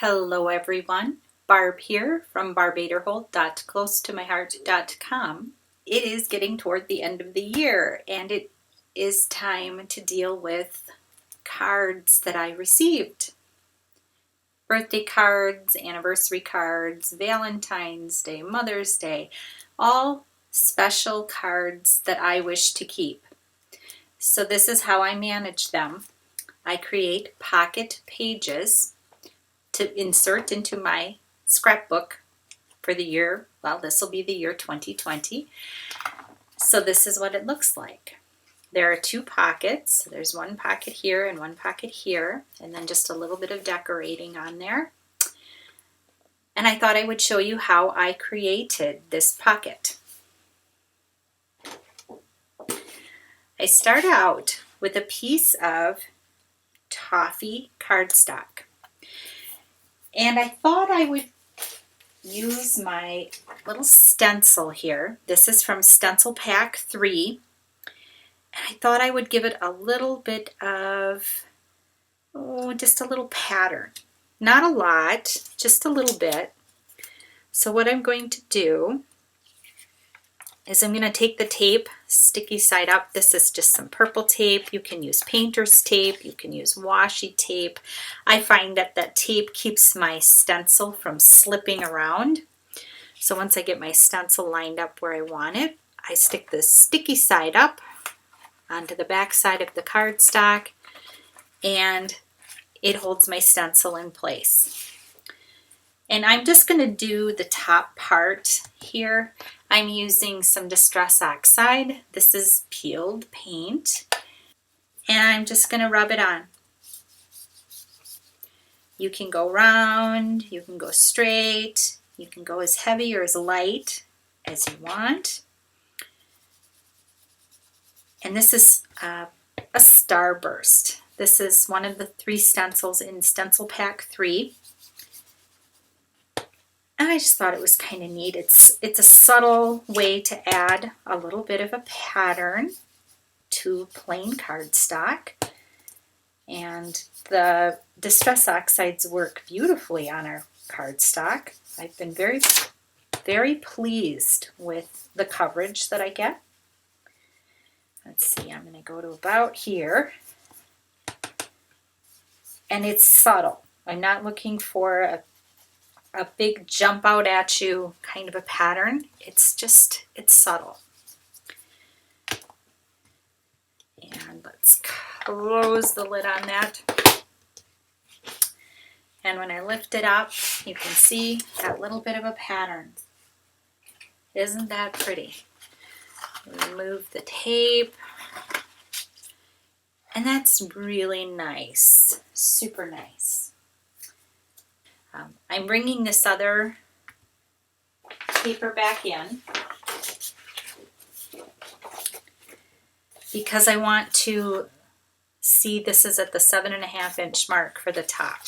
Hello everyone, Barb here from barbaderholt.closetomyheart.com. It is getting toward the end of the year and it is time to deal with cards that I received. Birthday cards, anniversary cards, Valentine's Day, Mother's Day, all special cards that I wish to keep. So this is how I manage them. I create pocket pages to insert into my scrapbook for the year. Well, this will be the year 2020. So this is what it looks like. There are two pockets. There's one pocket here and one pocket here, and then just a little bit of decorating on there. And I thought I would show you how I created this pocket. I start out with a piece of toffee cardstock. And I thought I would use my little stencil here. This is from Stencil Pack 3. And I thought I would give it a little bit of, just a little pattern. Not a lot, just a little bit. So what I'm going to do is I'm going to take the tape, sticky side up. This is just some purple tape. You can use painter's tape. You can use washi tape. I find that that tape keeps my stencil from slipping around. So once I get my stencil lined up where I want it, I stick the sticky side up onto the back side of the cardstock and it holds my stencil in place. And I'm just going to do the top part here. I'm using some Distress Oxide. This is peeled paint. And I'm just going to rub it on. You can go round, you can go straight, you can go as heavy or as light as you want. And this is a Starburst. This is one of the 3 stencils in Stencil Pack 3. And I just thought it was kind of neat. It's a subtle way to add a little bit of a pattern to plain cardstock. And the Distress Oxides work beautifully on our cardstock. I've been very, very pleased with the coverage that I get. Let's see, I'm going to go to about here. And it's subtle. I'm not looking for a big jump out at you kind of a pattern. It's subtle. And let's close the lid on that. And when I lift it up, you can see that little bit of a pattern. Isn't that pretty? Remove the tape. And that's really nice, super nice. I'm bringing this other paper back in because I want to see this is at the 7.5-inch mark for the top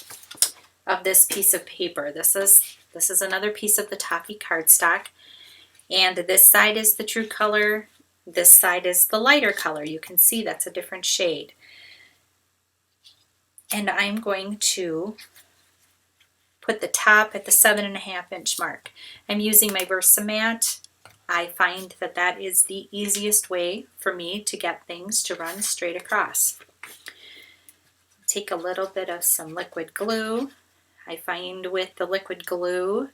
of this piece of paper. This is another piece of the toffee cardstock, and this side is the true color. This side is the lighter color. You can see that's a different shade. And I'm going to put the top at the 7.5-inch mark. I'm using my Versamat. I find that that is the easiest way for me to get things to run straight across. Take a little bit of some liquid glue. I find with the liquid glue,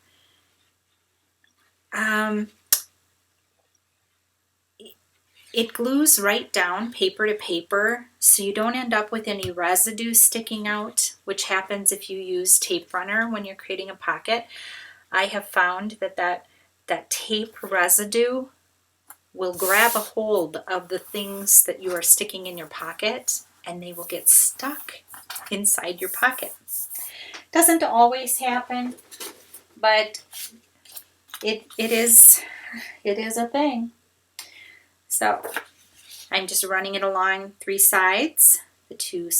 it glues right down paper to paper, so you don't end up with any residue sticking out, which happens if you use tape runner when you're creating a pocket. I have found that tape residue will grab a hold of the things that you are sticking in your pocket, and they will get stuck inside your pocket. Doesn't always happen, but it is a thing. So I'm just running it along 3 sides, the 2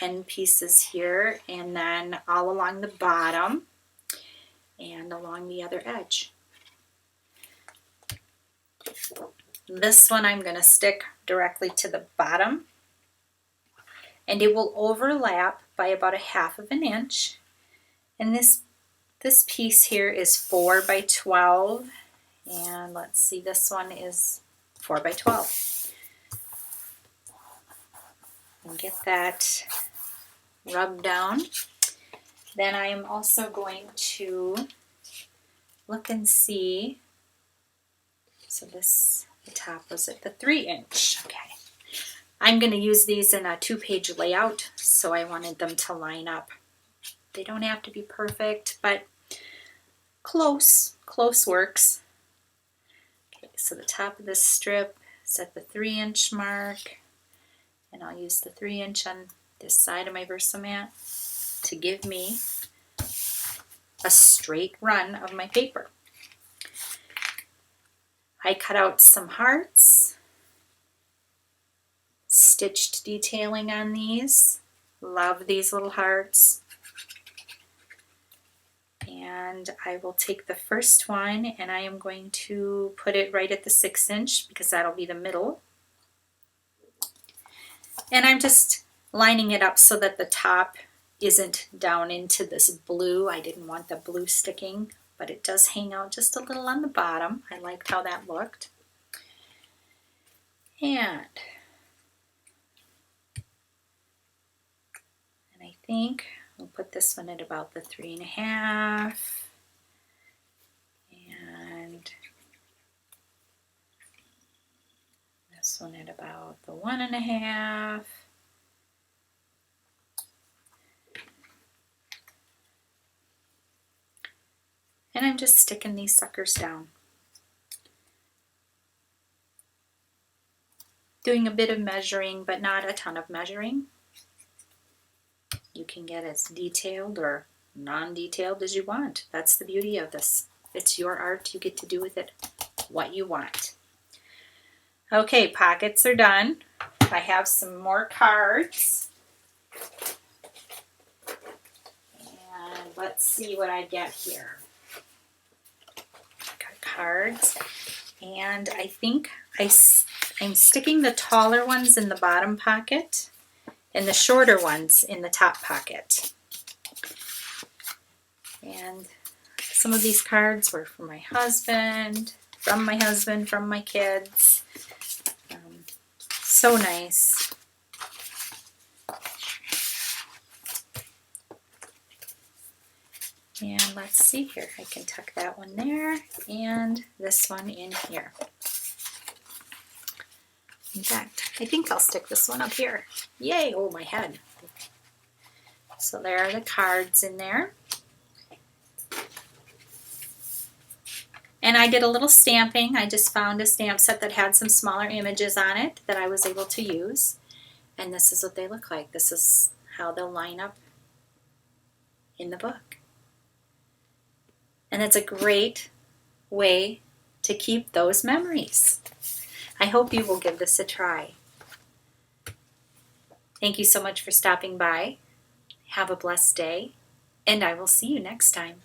end pieces here, and then all along the bottom and along the other edge. This one I'm going to stick directly to the bottom, and it will overlap by about 1/2 of an inch. And this piece here is 4 by 12. And let's see, this one is 4 by 12. And get that rubbed down. Then I am also going to look and see. So this, the top was at the 3-inch. Okay. I'm going to use these in a 2-page layout, so I wanted them to line up. They don't have to be perfect, but close works. Okay, so the top of this strip is at the 3-inch mark, and I'll use the 3-inch on this side of my Versamat to give me a straight run of my paper. I cut out some hearts, stitched detailing on these. Love these little hearts. And I will take the first one and I am going to put it right at the 6-inch because that'll be the middle. And I'm just lining it up so that the top isn't down into this blue. I didn't want the blue sticking, but it does hang out just a little on the bottom. I liked how that looked. And I think I'll put this one at about the 3.5. And this one at about the 1.5. And I'm just sticking these suckers down. Doing a bit of measuring, but not a ton of measuring. You can get as detailed or non-detailed as you want. That's the beauty of this. It's your art. You get to do with it what you want. Okay, pockets are done. I have some more cards. And let's see what I get here. Got cards. And I think I'm sticking the taller ones in the bottom pocket and the shorter ones in the top pocket. And some of these cards were for my husband, from my kids. So nice. And let's see here. I can tuck that one there and this one in here. In fact, I think I'll stick this one up here. Yay! Oh, my head. So there are the cards in there. And I did a little stamping. I just found a stamp set that had some smaller images on it that I was able to use. And this is what they look like. This is how they'll line up in the book. And it's a great way to keep those memories. I hope you will give this a try. Thank you so much for stopping by. Have a blessed day, and I will see you next time.